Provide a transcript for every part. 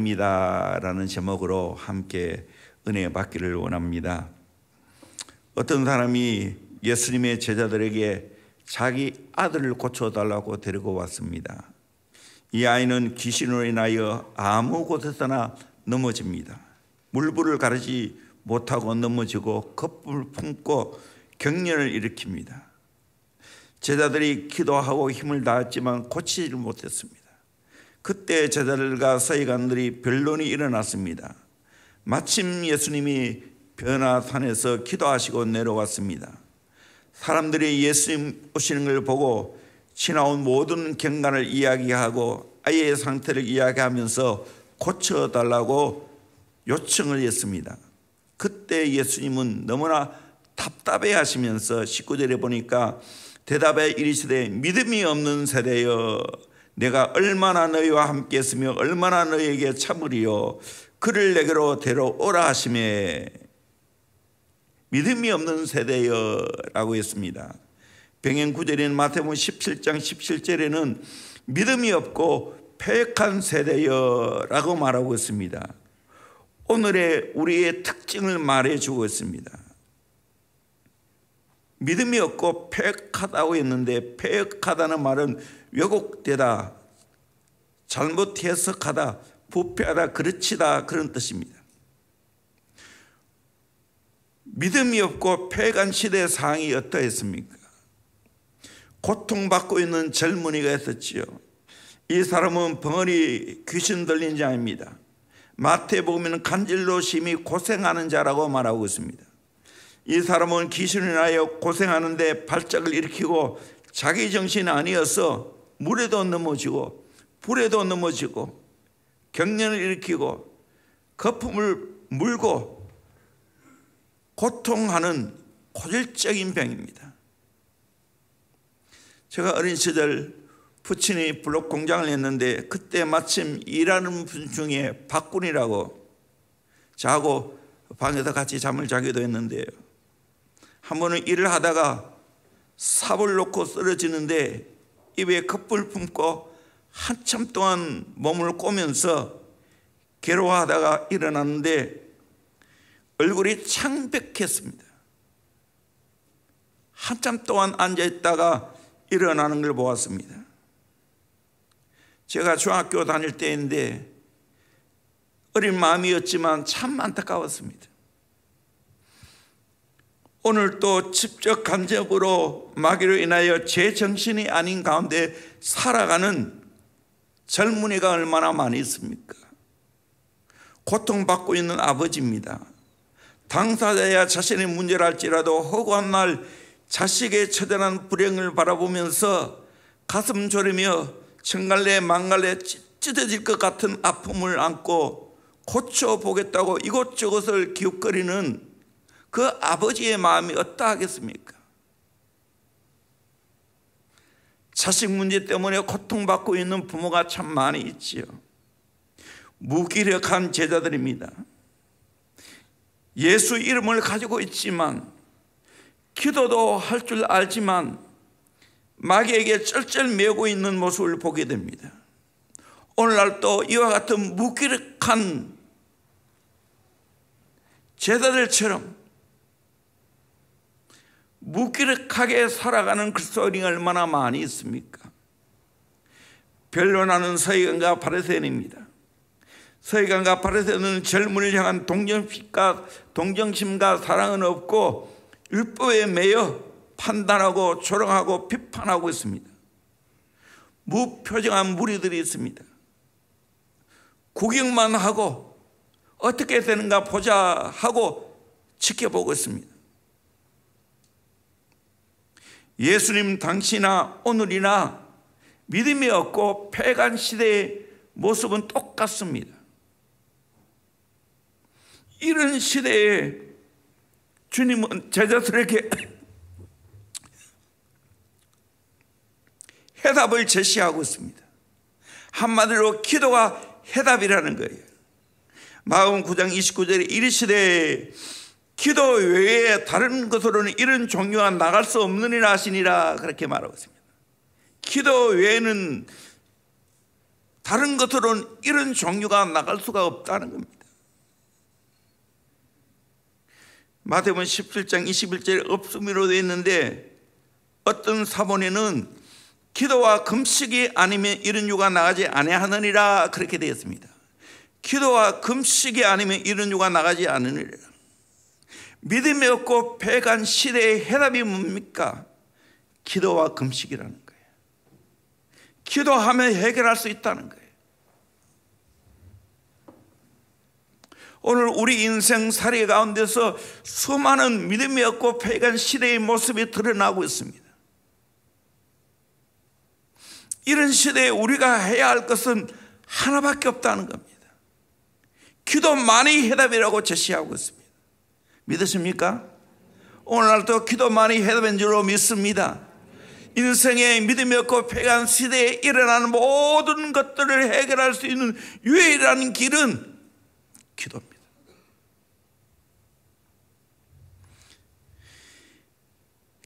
아닙니다 라는 제목으로 함께 은혜 받기를 원합니다. 어떤 사람이 예수님의 제자들에게 자기 아들을 고쳐달라고 데리고 왔습니다. 이 아이는 귀신으로 인하여 아무 곳에서나 넘어집니다. 물불을 가르지 못하고 넘어지고 거품을 품고 경련을 일으킵니다. 제자들이 기도하고 힘을 다했지만 고치지를 못했습니다. 그때 제자들과 서기관들이 변론이 일어났습니다. 마침 예수님이 변화산에서 기도하시고 내려왔습니다. 사람들이 예수님 오시는 걸 보고 지나온 모든 경관을 이야기하고 아이의 상태를 이야기하면서 고쳐달라고 요청을 했습니다. 그때 예수님은 너무나 답답해 하시면서 19절에 보니까 대답에 이르시되 믿음이 없는 세대여 내가 얼마나 너희와 함께 했으며 얼마나 너희에게 참으리요 그를 내게로 데려오라 하시매 믿음이 없는 세대여 라고 했습니다. 병행 9절인 마태복음 17장 17절에는 믿음이 없고 패역한 세대여 라고 말하고 있습니다. 오늘의 우리의 특징을 말해주고 있습니다. 믿음이 없고 패역하다고 했는데 패역하다는 말은 왜곡되다, 잘못 해석하다, 부패하다, 그르치다 그런 뜻입니다. 믿음이 없고 패역한 시대의 상황이 어떠했습니까? 고통받고 있는 젊은이가 있었지요. 이 사람은 벙어리 귀신 들린 자입니다. 마태복음에는 간질로 심히 고생하는 자라고 말하고 있습니다. 이 사람은 귀신을 인하여 고생하는데 발작을 일으키고 자기 정신이 아니어서 물에도 넘어지고 불에도 넘어지고 경련을 일으키고 거품을 물고 고통하는 고질적인 병입니다. 제가 어린 시절 부친이 블록 공장을 했는데 그때 마침 일하는 분 중에 박군이라고 저하고 방에서 같이 잠을 자기도 했는데요. 한 번은 일을 하다가 삽을 놓고 쓰러지는데 입에 거품을 품고 한참 동안 몸을 꼬면서 괴로워하다가 일어났는데 얼굴이 창백했습니다. 한참 동안 앉아있다가 일어나는 걸 보았습니다. 제가 중학교 다닐 때인데 어린 마음이었지만 참 안타까웠습니다. 오늘 또 직접 간접으로 마귀로 인하여 제 정신이 아닌 가운데 살아가는 젊은이가 얼마나 많이 있습니까? 고통받고 있는 아버지입니다. 당사자야 자신의 문제를 할지라도 허구한 날 자식의 처절한 불행을 바라보면서 가슴 졸이며 정갈래 망갈래 찢어질 것 같은 아픔을 안고 고쳐보겠다고 이곳저곳을 기웃거리는 그 아버지의 마음이 어떠하겠습니까? 자식 문제 때문에 고통받고 있는 부모가 참 많이 있지요. 무기력한 제자들입니다. 예수 이름을 가지고 있지만 기도도 할 줄 알지만 마귀에게 쩔쩔 매고 있는 모습을 보게 됩니다. 오늘날 또 이와 같은 무기력한 제자들처럼 무기력하게 살아가는 그리스도인이 얼마나 많이 있습니까? 변론하는 서기관과 바리새인입니다. 서기관과 바리새인은 젊은이를 향한 동정심과 사랑은 없고 율법에 매여 판단하고 조롱하고 비판하고 있습니다. 무표정한 무리들이 있습니다. 구경만 하고 어떻게 되는가 보자 하고 지켜보고 있습니다. 예수님 당시나 오늘이나 믿음이 없고 패간 시대의 모습은 똑같습니다. 이런 시대에 주님은 제자들에게 해답을 제시하고 있습니다. 한마디로 기도가 해답이라는 거예요. 마가복음 9장 29절에 이르시되 기도 외에 다른 것으로는 이런 종교가 나갈 수 없느니라 하시니라 그렇게 말하고 있습니다. 기도 외에는 다른 것으로는 이런 종류가 나갈 수가 없다는 겁니다. 마태복음 17장 21절에 없음이로 되어 있는데 어떤 사본에는 기도와 금식이 아니면 이런 유가 나가지 아니하느니라 그렇게 되어 있습니다. 기도와 금식이 아니면 이런 유가 나가지 않으니라. 믿음이 없고 패간 시대의 해답이 뭡니까? 기도와 금식이라는 거예요. 기도하면 해결할 수 있다는 거예요. 오늘 우리 인생 살이 가운데서 수많은 믿음이 없고 패간 시대의 모습이 드러나고 있습니다. 이런 시대에 우리가 해야 할 것은 하나밖에 없다는 겁니다. 기도만이 해답이라고 제시하고 있습니다. 믿으십니까? 오늘날도 기도만이 해답인 줄로 믿습니다. 인생에 믿음이 없고 패간 시대에 일어나는 모든 것들을 해결할 수 있는 유일한 길은 기도입니다.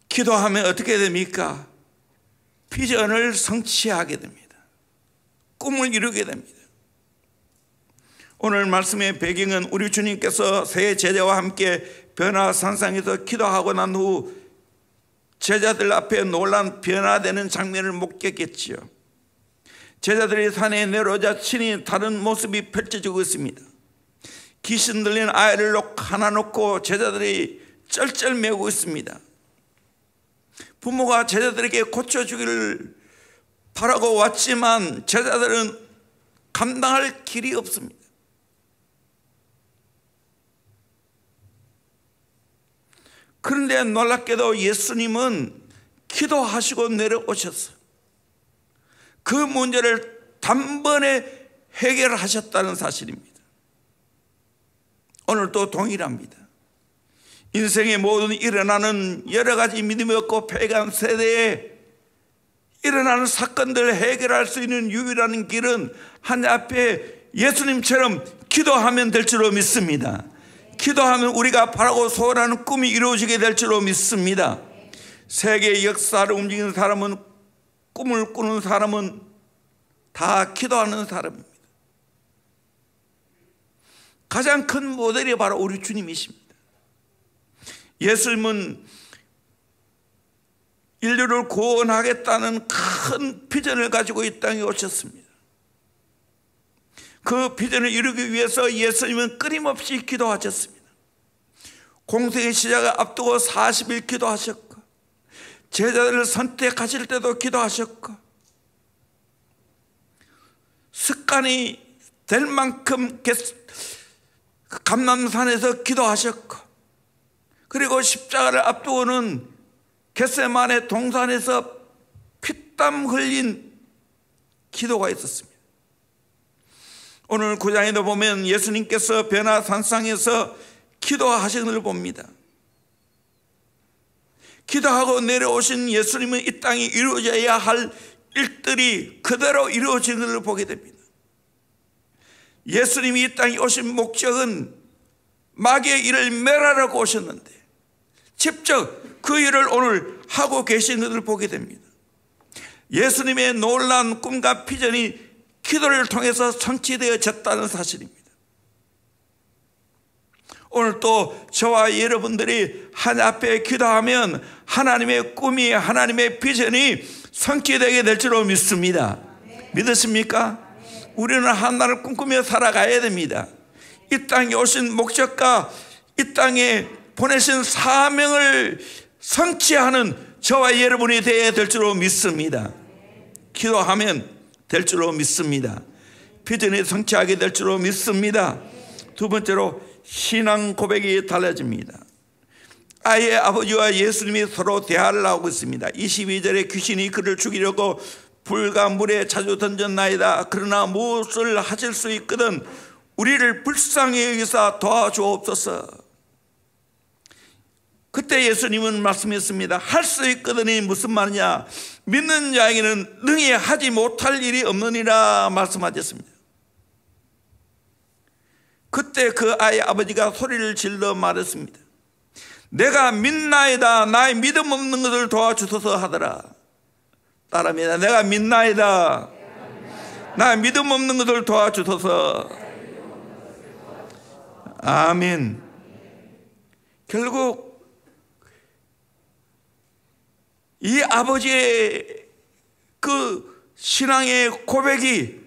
기도하면 어떻게 됩니까? 비전을 성취하게 됩니다. 꿈을 이루게 됩니다. 오늘 말씀의 배경은 우리 주님께서 세 제자와 함께 변화산상에서 기도하고 난 후 제자들 앞에 놀란 변화되는 장면을 목격했지요. 제자들이 산에 내려오자 친히 다른 모습이 펼쳐지고 있습니다. 귀신 들린 아이를 하나 놓고 제자들이 쩔쩔매고 있습니다. 부모가 제자들에게 고쳐주기를 바라고 왔지만 제자들은 감당할 길이 없습니다. 그런데 놀랍게도 예수님은 기도하시고 내려오셨어요. 그 문제를 단번에 해결하셨다는 사실입니다. 오늘도 동일합니다. 인생의 모든 일어나는 여러 가지 믿음이 없고 패간 세대에 일어나는 사건들을 해결할 수 있는 유일한 길은 하늘 앞에 예수님처럼 기도하면 될 줄로 믿습니다. 기도하면 우리가 바라고 소원하는 꿈이 이루어지게 될 줄로 믿습니다. 세계의 역사를 움직이는 사람은, 꿈을 꾸는 사람은 다 기도하는 사람입니다. 가장 큰 모델이 바로 우리 주님이십니다. 예수님은 인류를 구원하겠다는 큰 비전을 가지고 이 땅에 오셨습니다. 그 비전을 이루기 위해서 예수님은 끊임없이 기도하셨습니다. 공생의 시작을 앞두고 40일 기도하셨고, 제자들을 선택하실 때도 기도하셨고, 습관이 될 만큼 감람산에서 기도하셨고, 그리고 십자가를 앞두고는 겟세마네 동산에서 피땀 흘린 기도가 있었습니다. 오늘 9장에도 보면 예수님께서 변화산상에서 기도하신 것을 봅니다. 기도하고 내려오신 예수님은 이 땅에 이루어져야 할 일들이 그대로 이루어진 것을 보게 됩니다. 예수님이 이 땅에 오신 목적은 마귀의 일을 멸하려고 오셨는데 직접 그 일을 오늘 하고 계신 것을 보게 됩니다. 예수님의 놀라운 꿈과 비전이 기도를 통해서 성취되어졌다는 사실입니다. 오늘 또 저와 여러분들이 하나님 앞에 기도하면 하나님의 꿈이, 하나님의 비전이 성취되게 될 줄로 믿습니다. 믿으십니까? 우리는 하나님을 꿈꾸며 살아가야 됩니다. 이 땅에 오신 목적과 이 땅에 보내신 사명을 성취하는 저와 여러분이 되어야 될 줄로 믿습니다. 기도하면 될 줄로 믿습니다. 비전이 성취하게 될 줄로 믿습니다. 두 번째로 신앙 고백이 달라집니다. 아이의 아버지와 예수님이 서로 대화를 하고 있습니다. 22절에 귀신이 그를 죽이려고 불과 물에 자주 던졌나이다. 그러나 무엇을 하실 수 있거든 우리를 불쌍히 여기사 도와주옵소서. 그때 예수님은 말씀했습니다. 할 수 있거든이 무슨 말이냐? 믿는 자에게는 능히 하지 못할 일이 없느니라 말씀하셨습니다. 그때 그 아이의 아버지가 소리를 질러 말했습니다. 내가 믿나이다. 나의 믿음 없는 것을 도와주소서 하더라. 따라합니다. 내가 믿나이다. 나 믿음 없는 것을 도와주소서. 아멘. 결국 이 아버지의 그 신앙의 고백이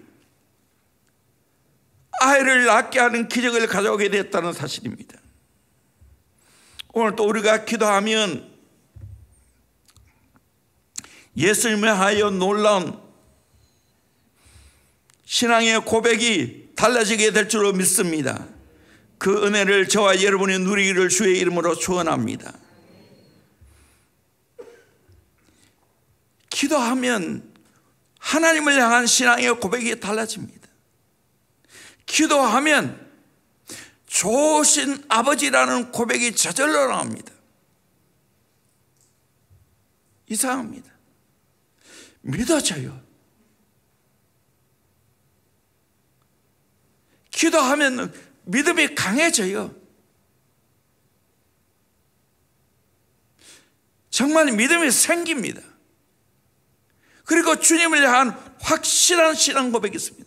아이를 낳게 하는 기적을 가져오게 됐다는 사실입니다. 오늘 또 우리가 기도하면 예수님을 하여 놀라운 신앙의 고백이 달라지게 될 줄로 믿습니다. 그 은혜를 저와 여러분이 누리기를 주의 이름으로 축원합니다. 기도하면 하나님을 향한 신앙의 고백이 달라집니다. 기도하면 좋으신 아버지라는 고백이 저절로 나옵니다. 이상합니다. 믿어져요. 기도하면 믿음이 강해져요. 정말 믿음이 생깁니다. 그리고 주님을 향한 확실한 신앙 고백이 있습니다.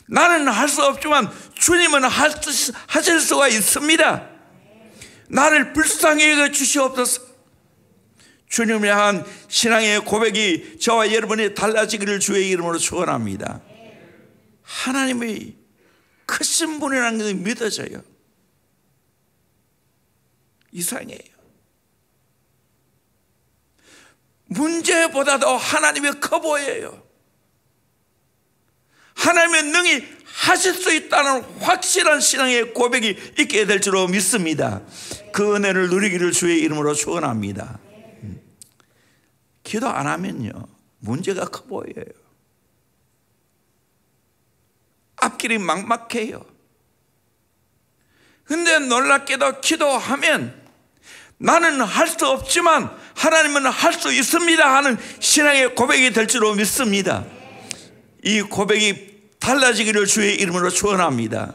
나는 할 수 없지만 주님은 하실 수가 있습니다. 나를 불쌍히 여겨 주시옵소서. 주님을 향한 신앙의 고백이 저와 여러분이 달라지기를 주의 이름으로 축원합니다. 하나님의 크신 분이라는 것이 믿어져요. 이상해요. 문제보다도 하나님이 커 보여요. 하나님의 능히 하실 수 있다는 확실한 신앙의 고백이 있게 될 줄로 믿습니다. 그 은혜를 누리기를 주의 이름으로 축원합니다. 기도 안 하면요 문제가 커 보여요. 앞길이 막막해요. 근데 놀랍게도 기도하면 나는 할 수 없지만 하나님은 할 수 있습니다 하는 신앙의 고백이 될 줄로 믿습니다. 이 고백이 달라지기를 주의 이름으로 축원합니다.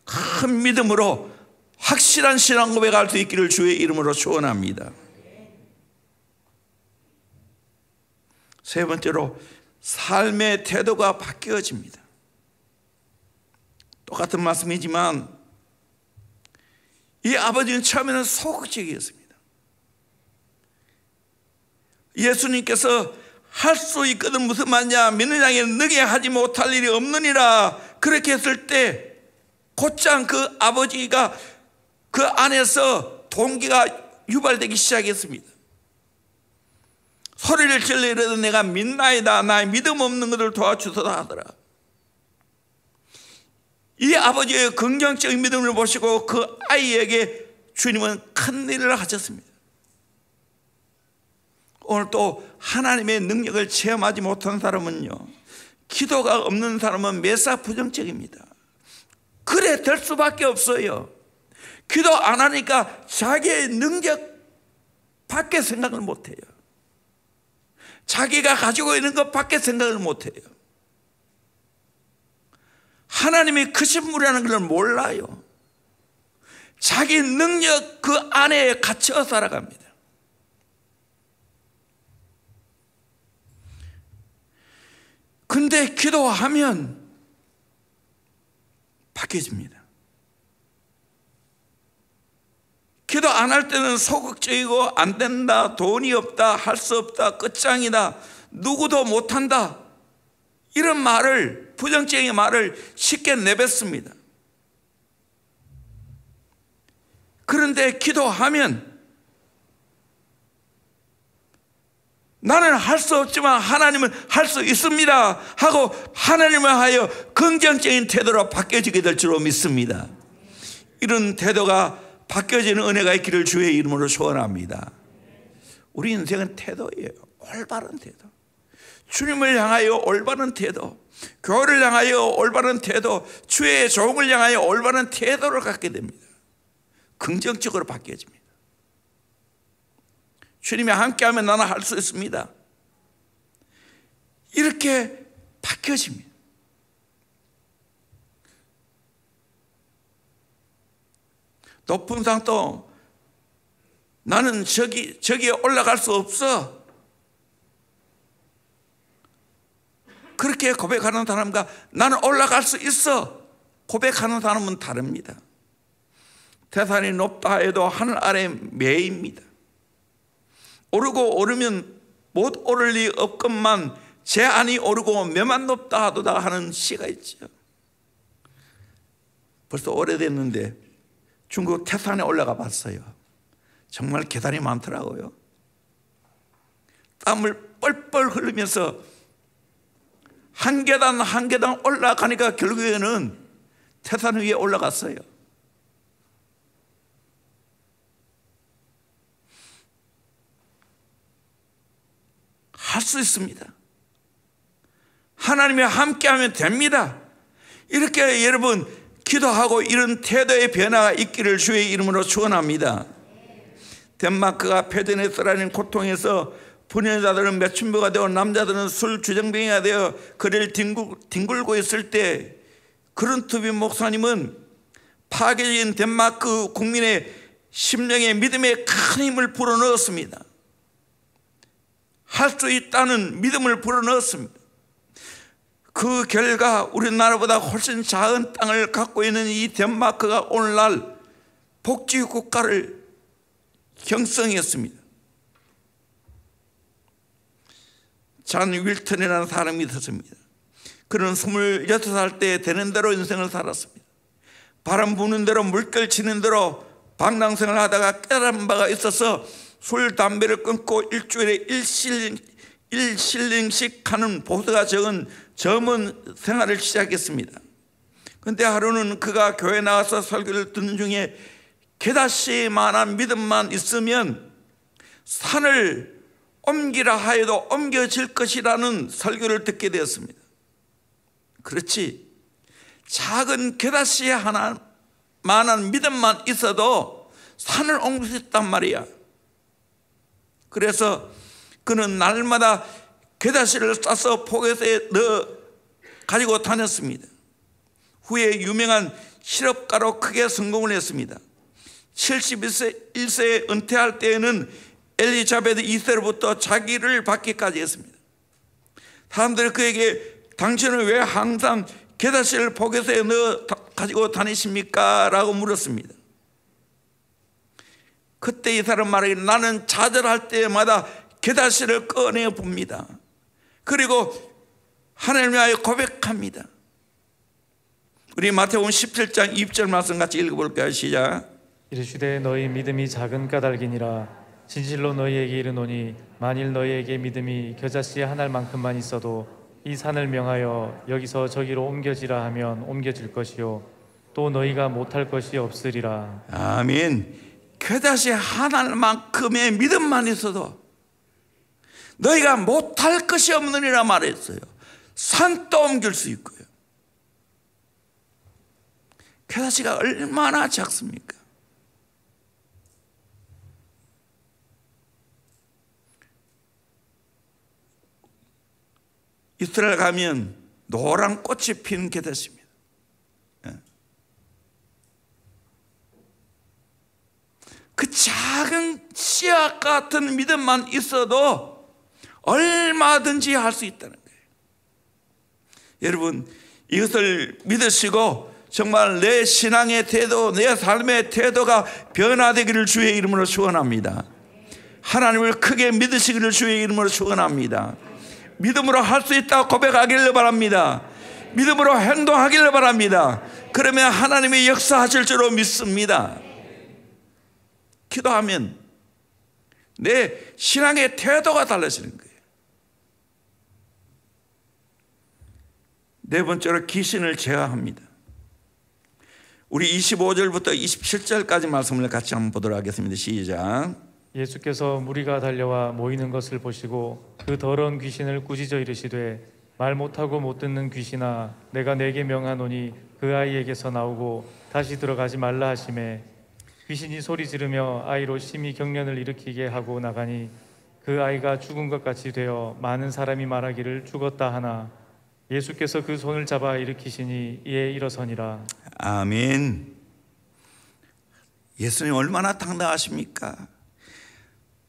큰 믿음으로 확실한 신앙 고백할 수 있기를 주의 이름으로 축원합니다. 세 번째로 삶의 태도가 바뀌어집니다. 똑같은 말씀이지만 이 아버지는 처음에는 소극적이었습니다. 예수님께서 할 수 있거든 무슨 말이냐 믿는 자에게 능히 하지 못할 일이 없느니라 그렇게 했을 때 곧장 그 아버지가 그 안에서 동기가 유발되기 시작했습니다. 소리를 질러 이르되 내가 믿나이다 나의 믿음 없는 것을 도와주소서 하더라. 이 아버지의 긍정적인 믿음을 보시고 그 아이에게 주님은 큰 일을 하셨습니다. 오늘 또 하나님의 능력을 체험하지 못한 사람은요 기도가 없는 사람은 매사 부정적입니다. 그래 될 수밖에 없어요. 기도 안 하니까 자기의 능력 밖에 생각을 못해요. 자기가 가지고 있는 것 밖에 생각을 못해요. 하나님이 크신 분이라는 걸 몰라요. 자기 능력 그 안에 갇혀 살아갑니다. 근데 기도하면 바뀌어집니다. 기도 안 할 때는 소극적이고 안 된다, 돈이 없다, 할 수 없다, 끝장이다, 누구도 못한다 이런 말을 부정적인 말을 쉽게 내뱉습니다. 그런데 기도하면 나는 할 수 없지만 하나님은 할 수 있습니다 하고 하나님을 하여 긍정적인 태도로 바뀌어지게 될 줄로 믿습니다. 이런 태도가 바뀌어지는 은혜가 있기를 주의 이름으로 소원합니다. 우리 인생은 태도예요. 올바른 태도, 주님을 향하여 올바른 태도, 교회를 향하여 올바른 태도, 주의 종을 향하여 올바른 태도를 갖게 됩니다. 긍정적으로 바뀌어집니다. 주님이 함께하면 나는 할 수 있습니다. 이렇게 바뀌어집니다. 높은 산도 나는 저기에 올라갈 수 없어. 그렇게 이렇게 고백하는 사람과 나는 올라갈 수 있어 고백하는 사람은 다릅니다. 태산이 높다 해도 하늘 아래 매입니다. 오르고 오르면 못 오를 리 없건만 제 안이 오르고 매만 높다 하도다 하는 시가 있죠. 벌써 오래됐는데 중국 태산에 올라가 봤어요. 정말 계단이 많더라고요. 땀을 뻘뻘 흘리면서 한 계단 한 계단 올라가니까 결국에는 태산 위에 올라갔어요. 할 수 있습니다. 하나님이 함께하면 됩니다. 이렇게 여러분 기도하고 이런 태도의 변화가 있기를 주의 이름으로 축원합니다. 덴마크가 폐전에서라는 고통에서 부녀자들은 매춘부가 되어 남자들은 술 주정뱅이가 되어 그를 뒹굴고 있을 때 그룬투비 목사님은 파괴적인 덴마크 국민의 심령의 믿음에 큰 힘을 불어넣었습니다. 할 수 있다는 믿음을 불어넣었습니다. 그 결과 우리나라보다 훨씬 작은 땅을 갖고 있는 이 덴마크가 오늘날 복지국가를 형성했습니다. 잔 윌턴이라는 사람이 있었습니다. 그는 26살 때 되는 대로 인생을 살았습니다. 바람 부는 대로 물결 치는 대로 방랑생을 하다가 깨달은 바가 있어서 술, 담배를 끊고 일주일에 1실링씩 하는 보수가 적은 젊은 생활을 시작했습니다. 그런데 하루는 그가 교회 나가서 설교를 듣는 중에 게다시만한 믿음만 있으면 산을 옮기라 하여도 옮겨질 것이라는 설교를 듣게 되었습니다. 그렇지, 작은 게다시 하나만한 믿음만 있어도 산을 옮길 수 있단 말이야. 그래서 그는 날마다 게다시를 싸서 포켓에 넣어 가지고 다녔습니다. 후에 유명한 실업가로 크게 성공을 했습니다. 71세에 은퇴할 때에는 엘리자베트 2세로부터 자기를 받기까지 했습니다. 사람들이 그에게 당신은 왜 항상 게다시를 포켓에 넣어 가지고 다니십니까? 라고 물었습니다. 그때 이 사람 말하기 나는 좌절할 때마다 게다시를 꺼내 봅니다. 그리고 하나님을 위하여 고백합니다. 우리 마태복음 17장 2절 말씀 같이 읽어볼까요? 시작. 이르시되 너희 믿음이 작은 까닭이니라. 진실로 너희에게 이르노니 만일 너희에게 믿음이 겨자씨 한 알만큼만 있어도 이 산을 명하여 여기서 저기로 옮겨지라 하면 옮겨질 것이요 또 너희가 못할 것이 없으리라. 아멘. 겨자씨 한 알만큼의 믿음만 있어도 너희가 못할 것이 없느니라 말했어요. 산도 옮길 수 있고요. 겨자씨가 얼마나 작습니까? 이스라엘 가면 노란 꽃이 피는 겨자씨입니다. 그 작은 씨앗 같은 믿음만 있어도 얼마든지 할 수 있다는 거예요. 여러분, 이것을 믿으시고 정말 내 신앙의 태도, 내 삶의 태도가 변화되기를 주의 이름으로 축원합니다. 하나님을 크게 믿으시기를 주의 이름으로 축원합니다. 믿음으로 할 수 있다고 고백하기를 바랍니다. 믿음으로 행동하기를 바랍니다. 그러면 하나님이 역사하실 줄로 믿습니다. 기도하면 내 신앙의 태도가 달라지는 거예요. 네 번째로 귀신을 제어합니다. 우리 25절부터 27절까지 말씀을 같이 한번 보도록 하겠습니다. 시작. 예수께서 무리가 달려와 모이는 것을 보시고 그 더러운 귀신을 꾸짖어 이르시되 말 못하고 못 듣는 귀신아 내가 네게 명하노니 그 아이에게서 나오고 다시 들어가지 말라 하시매 귀신이 소리 지르며 아이로 심히 경련을 일으키게 하고 나가니 그 아이가 죽은 것 같이 되어 많은 사람이 말하기를 죽었다 하나 예수께서 그 손을 잡아 일으키시니 이에 일어서니라. 아멘. 예수님 얼마나 당당하십니까?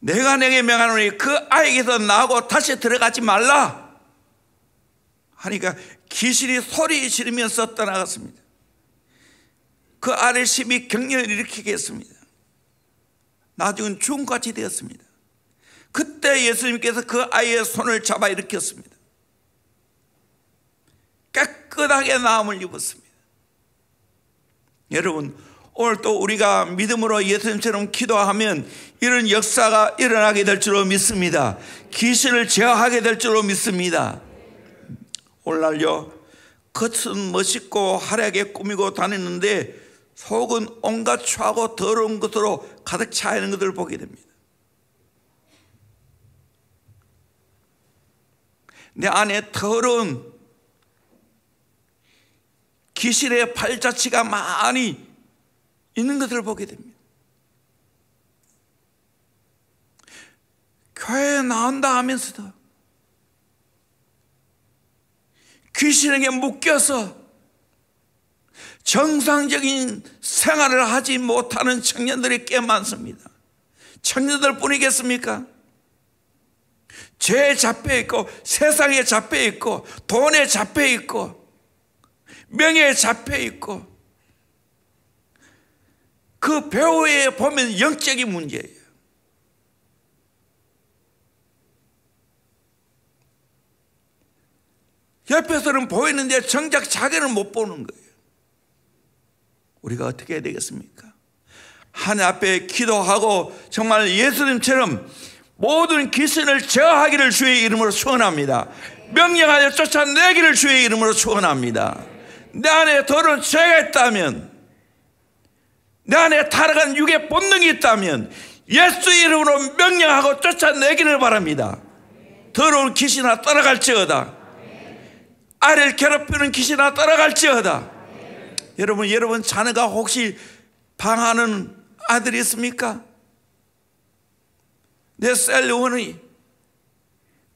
내가 내게 명하노니 그 아이에게서 나오고 다시 들어가지 말라. 하니까 귀신이 소리 지르면서 떠나갔습니다. 그 아래 심히 격려를 일으키게 했습니다. 나중은 죽음같이 되었습니다. 그때 예수님께서 그 아이의 손을 잡아 일으켰습니다. 깨끗하게 나음을 입었습니다. 여러분, 오늘 또 우리가 믿음으로 예수님처럼 기도하면 이런 역사가 일어나게 될 줄로 믿습니다. 귀신을 제어하게 될 줄로 믿습니다. 오늘날요, 겉은 멋있고 화려하게 꾸미고 다니는데 속은 온갖 추하고 더러운 것으로 가득 차 있는 것들을 보게 됩니다. 내 안에 더러운 귀신의 발자취가 많이 있는 것들을 보게 됩니다. 교회에 나온다 하면서도 귀신에게 묶여서 정상적인 생활을 하지 못하는 청년들이 꽤 많습니다. 청년들 뿐이겠습니까? 죄에 잡혀있고 세상에 잡혀있고 돈에 잡혀있고 명예에 잡혀있고 그 배후에 보면 영적인 문제예요. 옆에서는 보이는데 정작 자기는 못 보는 거예요. 우리가 어떻게 해야 되겠습니까? 하나님 앞에 기도하고 정말 예수님처럼 모든 귀신을 제어하기를 주의 이름으로 축원합니다. 명령하여 쫓아내기를 주의 이름으로 축원합니다. 내 안에 더러운 죄가 있다면, 내 안에 타락한 육의 본능이 있다면 예수 이름으로 명령하고 쫓아내기를 바랍니다. 더러운 귀신아 떠나갈지어다. 아이를 괴롭히는 귀신아 떠나갈지어다. 여러분 자녀가 혹시 방하는 아들이 있습니까? 내 셀리원이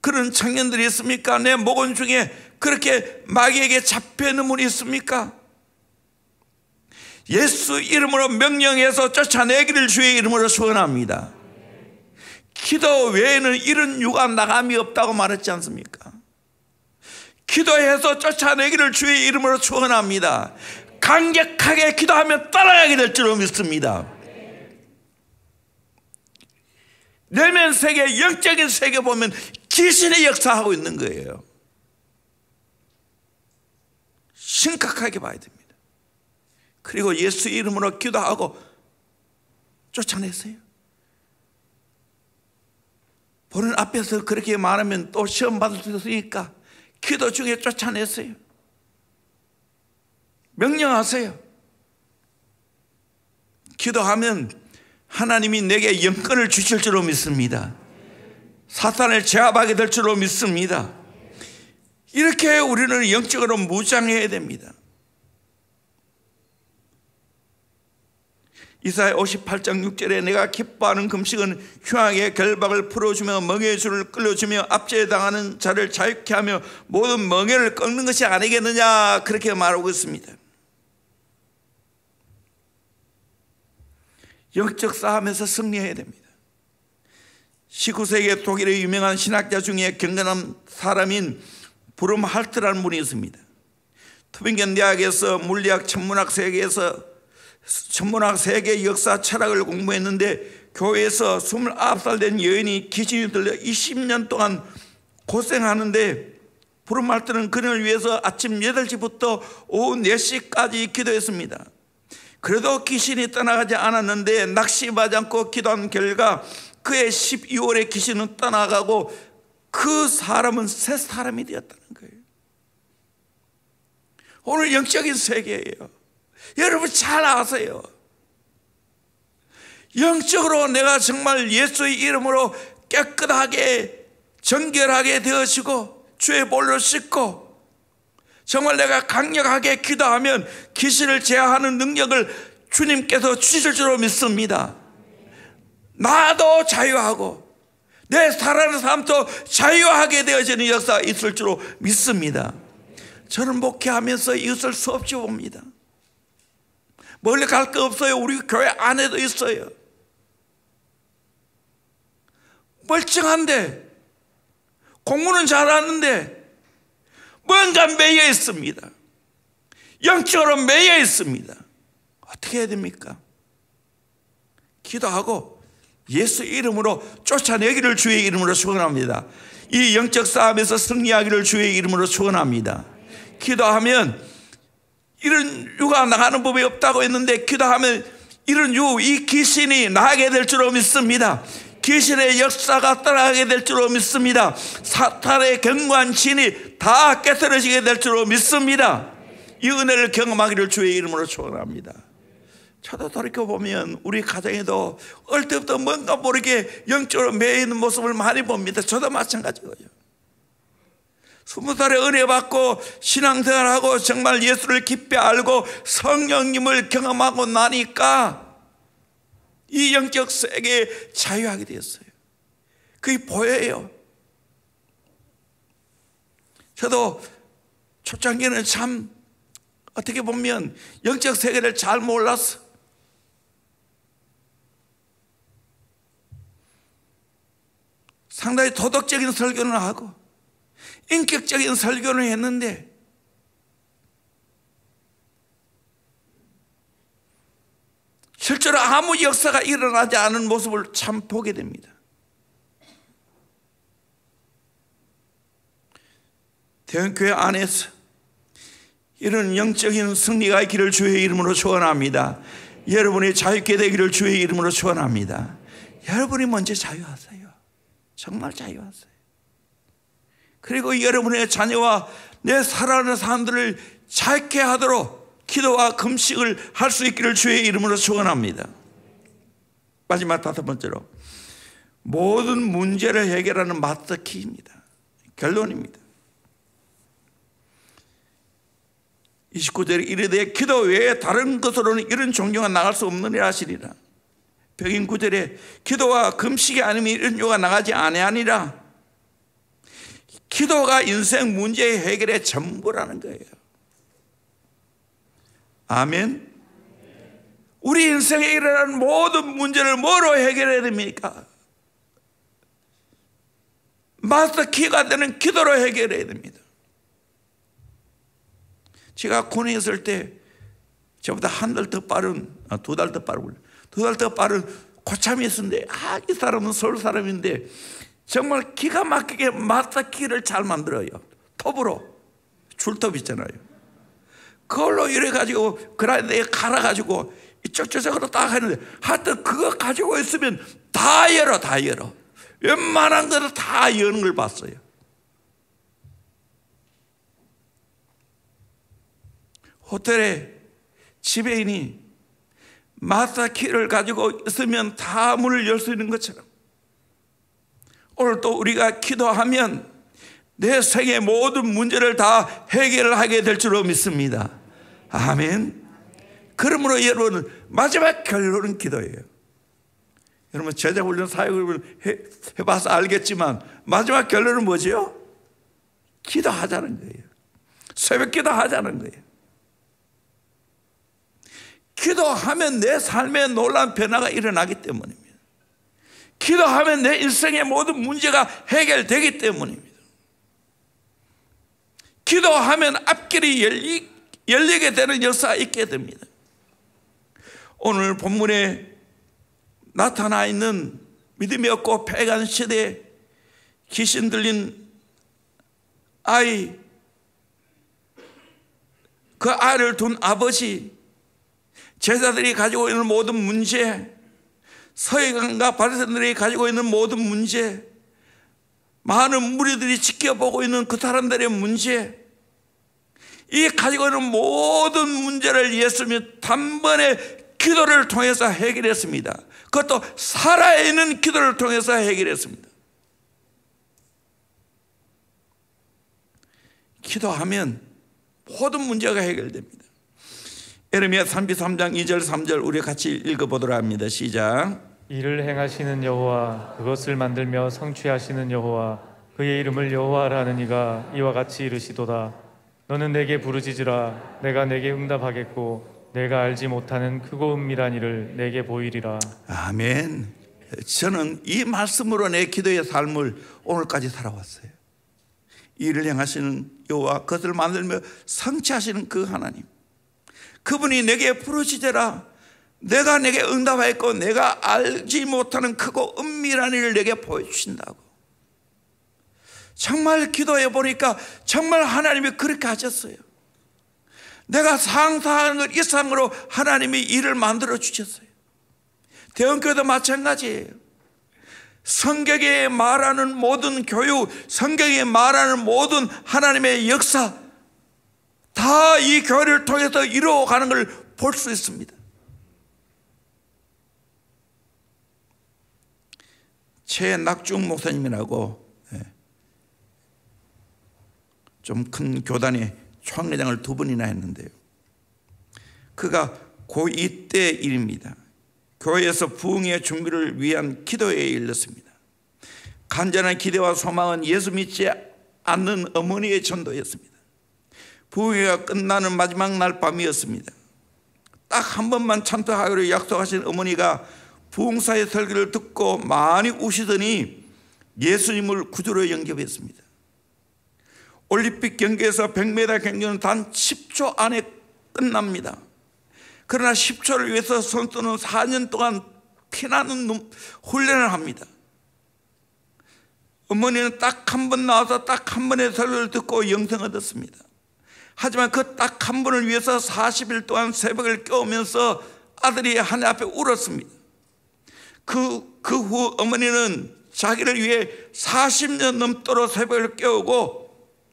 그런 청년들이 있습니까? 내 목원 중에 그렇게 마귀에게 잡혀있는 분이 있습니까? 예수 이름으로 명령해서 쫓아내기를 주의 이름으로 소원합니다. 기도 외에는 이런 유가 나감이 없다고 말했지 않습니까? 기도해서 쫓아내기를 주의 이름으로 축원합니다. 강력하게 기도하면 따라가게 될 줄로 믿습니다. 내면 세계, 영적인 세계 보면 귀신의 역사하고 있는 거예요. 심각하게 봐야 됩니다. 그리고 예수 이름으로 기도하고 쫓아냈어요. 보는 앞에서 그렇게 말하면 또 시험 받을 수 있으니까 기도 중에 쫓아냈어요. 명령하세요. 기도하면 하나님이 내게 영권을 주실 줄로 믿습니다. 사탄을 제압하게 될 줄로 믿습니다. 이렇게 우리는 영적으로 무장해야 됩니다. 이사야 58장 6절에 내가 기뻐하는 금식은 흉악의 결박을 풀어주며 멍에의 줄을 끌어주며 압제에 당하는 자를 자유케 하며 모든 멍에를 꺾는 것이 아니겠느냐, 그렇게 말하고 있습니다. 영적 싸움에서 승리해야 됩니다. 19세기 독일의 유명한 신학자 중에 경건한 사람인 브룸 할트라는 분이 있습니다. 투빙겐 대학에서 물리학 천문학 세계에서 천문학 세계 역사 철학을 공부했는데 교회에서 29살 된 여인이 귀신이 들려 20년 동안 고생하는데 브룸 할트는 그녀를 위해서 아침 8시부터 오후 4시까지 기도했습니다. 그래도 귀신이 떠나가지 않았는데 낙심하지 않고 기도한 결과 그의 12월에 귀신은 떠나가고 그 사람은 새 사람이 되었다는 거예요. 오늘 영적인 세계예요. 여러분 잘 아세요. 영적으로 내가 정말 예수의 이름으로 깨끗하게 정결하게 되어지고 주의 볼로 씻고 정말 내가 강력하게 기도하면 귀신을 제어하는 능력을 주님께서 주실 줄로 믿습니다. 나도 자유하고 내 살아가는 삶도 자유하게 되어지는 역사가 있을 줄로 믿습니다. 저는 목회하면서 이것을 수없이 봅니다. 멀리 갈 거 없어요. 우리 교회 안에도 있어요. 멀쩡한데 공부는 잘하는데 뭔가 매여 있습니다. 영적으로 매여 있습니다. 어떻게 해야 됩니까? 기도하고 예수 이름으로 쫓아내기를 주의 이름으로 축원합니다. 이 영적 싸움에서 승리하기를 주의 이름으로 축원합니다. 기도하면 이런 유가 나가는 법이 없다고 했는데, 기도하면 이런 이 귀신이 나가게 될 줄로 믿습니다. 귀신의 역사가 떠나게 될 줄로 믿습니다. 사탄의 견고한 진이 다 깨트려지게 될 줄로 믿습니다. 이 은혜를 경험하기를 주의 이름으로 축원합니다. 저도 돌이켜보면 우리 가정에도 어릴 때부터 뭔가 모르게 영적으로 매여 있는 모습을 많이 봅니다. 저도 마찬가지고요. 20살에 은혜 받고 신앙생활하고 정말 예수를 깊이 알고 성령님을 경험하고 나니까 이 영적 세계에 자유하게 되었어요. 그게 보여요. 저도 초창기는 참 어떻게 보면 영적 세계를 잘 몰랐어. 상당히 도덕적인 설교는 하고 인격적인 설교는 했는데, 실제로 아무 역사가 일어나지 않은 모습을 참 보게 됩니다. 대형교회 안에서 이런 영적인 승리가 있기를 주의 이름으로 축원합니다. 여러분이 자유케 되기를 주의 이름으로 축원합니다. 여러분이 먼저 자유하세요. 정말 자유하세요. 그리고 여러분의 자녀와 내 사랑하는 사람들을 자유케 하도록 기도와 금식을 할 수 있기를 주의 이름으로 축원합니다. 마지막 5번째로, 모든 문제를 해결하는 마스터키입니다. 결론입니다. 29절에 이르되 기도 외에 다른 것으로는 이런 종교가 나갈 수 없느니라 하시리라. 벽인 9절에 기도와 금식이 아니면 이런 요가 나가지 아니하니라. 기도가 인생 문제의 해결의 전부라는 거예요. 아멘. 우리 인생에 일어나는 모든 문제를 뭐로 해결해야 됩니까? 마스터 키가 되는 기도로 해결해야 됩니다. 제가 군에 있을 때 저보다 한 달 더 빠른, 2달 더 빠르고 2달 더 빠른 고참이 있었는데, 이 사람은 서울 사람인데 정말 기가 막히게 마스터 키를 잘 만들어요. 톱으로, 줄톱 있잖아요. 그걸로 이래가지고 그라인더에 갈아가지고 이쪽 저쪽으로 딱 하는데, 하여튼 그거 가지고 있으면 다 열어. 웬만한 거를 다 여는 걸 봤어요. 호텔에 지배인이 마스터 키를 가지고 있으면 다 문을 열 수 있는 것처럼, 오늘 또 우리가 기도하면 내 생의 모든 문제를 다 해결하게 될 줄로 믿습니다. 아멘. 그러므로 여러분, 마지막 결론은 기도예요. 여러분, 제자훈련 사역을 해봐서 알겠지만 마지막 결론은 뭐죠? 기도하자는 거예요. 새벽 기도하자는 거예요. 기도하면 내 삶에 놀라운 변화가 일어나기 때문입니다. 기도하면 내 일생의 모든 문제가 해결되기 때문입니다. 기도하면 앞길이 열리게 되는 역사가 있게 됩니다. 오늘 본문에 나타나 있는 믿음이 없고 패간 시대에 귀신 들린 아이, 그 아이를 둔 아버지, 제자들이 가지고 있는 모든 문제, 서기관과 바리새인들이 가지고 있는 모든 문제, 많은 무리들이 지켜보고 있는 그 사람들의 문제, 이 가지고 있는 모든 문제를 예수님이 단번에 기도를 통해서 해결했습니다. 그것도 살아있는 기도를 통해서 해결했습니다. 기도하면 모든 문제가 해결됩니다. 예레미야 33장 2절 3절 우리 같이 읽어보도록 합니다. 시작. 이를 행하시는 여호와, 그것을 만들며 성취하시는 여호와, 그의 이름을 여호와라 하는 이가 이와 같이 이르시도다. 너는 내게 부르짖으라. 내가 내게 응답하겠고 내가 알지 못하는 크고 은밀한 일을 내게 보이리라. 아멘. 저는 이 말씀으로 내 기도의 삶을 오늘까지 살아왔어요. 일을 행하시는 여호와, 그것을 만들며 성취하시는 그 하나님, 그분이 내게 부르시더라. 내가 내게 응답하였고 내가 알지 못하는 크고 은밀한 일을 내게 보여주신다고. 정말 기도해 보니까 정말 하나님이 그렇게 하셨어요. 내가 상상하는 것 이상으로 하나님이 일을 만들어 주셨어요. 대형교회도 마찬가지예요. 성경에 말하는 모든 교육, 성경에 말하는 모든 하나님의 역사, 다 이 교회를 통해서 이루어가는 걸 볼 수 있습니다. 최낙중 목사님이라고 좀 큰 교단의 총회장을 2번이나 했는데요, 그가 고2 때 일입니다. 교회에서 부흥의 준비를 위한 기도회에 일렀습니다. 간절한 기대와 소망은 예수 믿지 않는 어머니의 전도였습니다. 부흥회가 끝나는 마지막 날 밤이었습니다. 딱 한 번만 참석하기로 약속하신 어머니가 부흥사의 설교를 듣고 많이 우시더니 예수님을 구주로 영접했습니다. 올림픽 경기에서 100m 경기는 단 10초 안에 끝납니다. 그러나 10초를 위해서 선수는 4년 동안 피나는 훈련을 합니다. 어머니는 딱 한 번 나와서 딱 한 번의 설교를 듣고 영생 얻었습니다. 하지만 그 딱 한 번을 위해서 40일 동안 새벽을 깨우면서 아들이 하늘 앞에 울었습니다. 그 후 어머니는 자기를 위해 40년 넘도록 새벽을 깨우고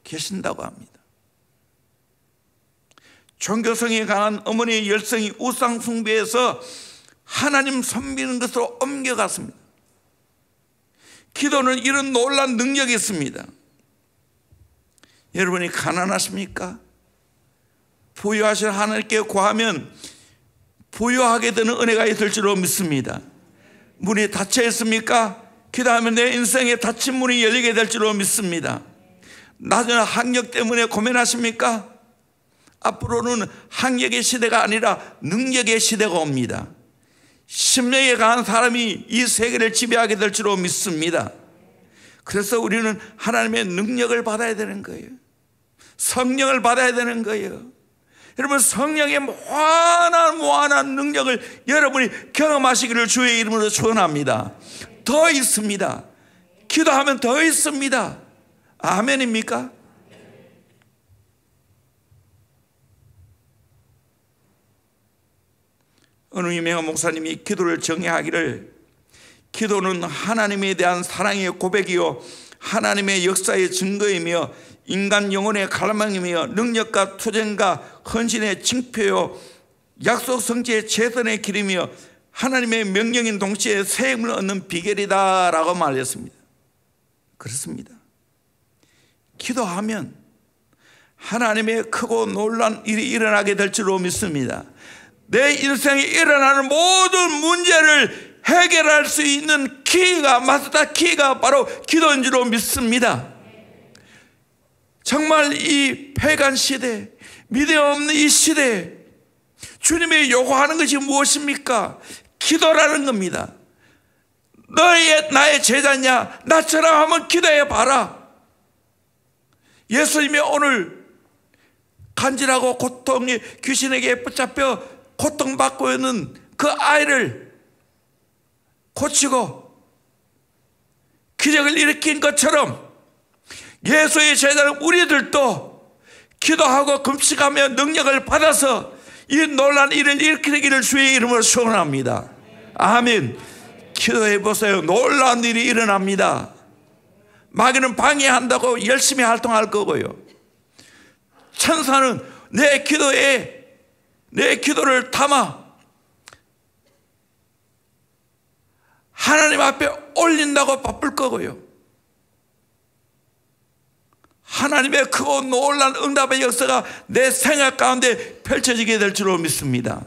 계신다고 합니다. 종교성이 강한 어머니의 열성이 우상 숭배에서 하나님 섬기는 것으로 옮겨갔습니다. 기도는 이런 놀라운 능력이 있습니다. 여러분이 가난하십니까? 부유하신 하나님께 구하면 부유하게 되는 은혜가 있을 줄로 믿습니다. 문이 닫혀 있습니까? 기도하면 내 인생에 닫힌 문이 열리게 될 줄로 믿습니다. 낮은 학력 때문에 고민하십니까? 앞으로는 학력의 시대가 아니라 능력의 시대가 옵니다. 심령에 강한 사람이 이 세계를 지배하게 될 줄로 믿습니다. 그래서 우리는 하나님의 능력을 받아야 되는 거예요. 성령을 받아야 되는 거예요. 여러분, 성령의 무한한 능력을 여러분이 경험하시기를 주의 이름으로 축원합니다. 더 있습니다. 기도하면 더 있습니다. 아멘입니까? 어느 유명한 목사님이 기도를 정의하기를, 기도는 하나님에 대한 사랑의 고백이요 하나님의 역사의 증거이며 인간 영혼의 갈망이며 능력과 투쟁과 헌신의 징표요 약속 성취의 최선의 길이며 하나님의 명령인 동시에 새 힘을 얻는 비결이다 라고 말했습니다. 그렇습니다. 기도하면 하나님의 크고 놀라운 일이 일어나게 될 줄로 믿습니다. 내 인생에 일어나는 모든 문제를 해결할 수 있는 키가, 마스터 키가 바로 기도인 줄로 믿습니다. 정말 이 패간 시대, 믿음 없는 이 시대에 주님이 요구하는 것이 무엇입니까? 기도라는 겁니다. 너희 나의 제자냐? 나처럼 한번 기도해 봐라. 예수님이 오늘 간질하고 고통에 귀신에게 붙잡혀 고통받고 있는 그 아이를 고치고 기적을 일으킨 것처럼 예수의 제자는 우리들도 기도하고 금식하며 능력을 받아서 이 놀라운 일을 일으키기를 주의 이름으로 축원합니다. 아멘. 기도해 보세요. 놀라운 일이 일어납니다. 마귀는 방해한다고 열심히 활동할 거고요, 천사는 내 기도를 담아 하나님 앞에 올린다고 바쁠 거고요, 하나님의 크고 놀라운 응답의 역사가 내 생활 가운데 펼쳐지게 될 줄로 믿습니다.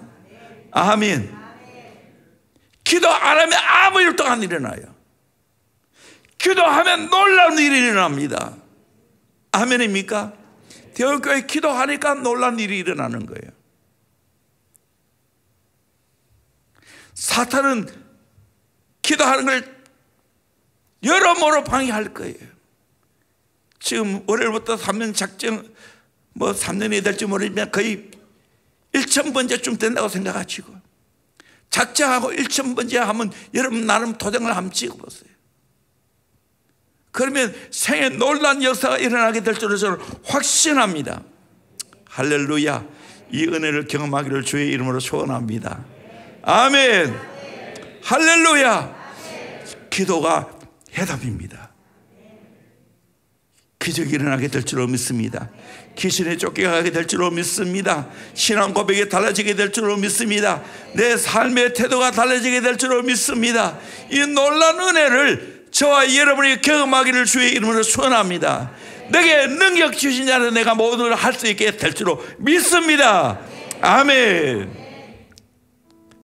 아멘. 기도 안 하면 아무 일도 안 일어나요. 기도하면 놀라운 일이 일어납니다. 아멘입니까? 대형교회 기도하니까 놀라운 일이 일어나는 거예요. 사탄은 기도하는 걸 여러모로 방해할 거예요. 지금 월요일부터 3년 작정, 3년이 될지 모르지만 거의 1,000번째쯤 된다고 생각하시고, 작정하고 1,000번째 하면 여러분 나름 도장을 한번 찍어보세요. 그러면 생에 놀라운 역사가 일어나게 될 줄로 저는 확신합니다. 할렐루야. 이 은혜를 경험하기를 주의 이름으로 소원합니다. 아멘. 할렐루야. 기도가 해답입니다. 기적이 일어나게 될 줄로 믿습니다. 귀신에 쫓겨가게 될 줄로 믿습니다. 신앙 고백이 달라지게 될 줄로 믿습니다. 내 삶의 태도가 달라지게 될 줄로 믿습니다. 이 놀라운 은혜를 저와 여러분이 경험하기를 주의 이름으로 소원합니다. 내게 능력 주신 자는 내가 모든 걸 할 수 있게 될 줄로 믿습니다. 아멘.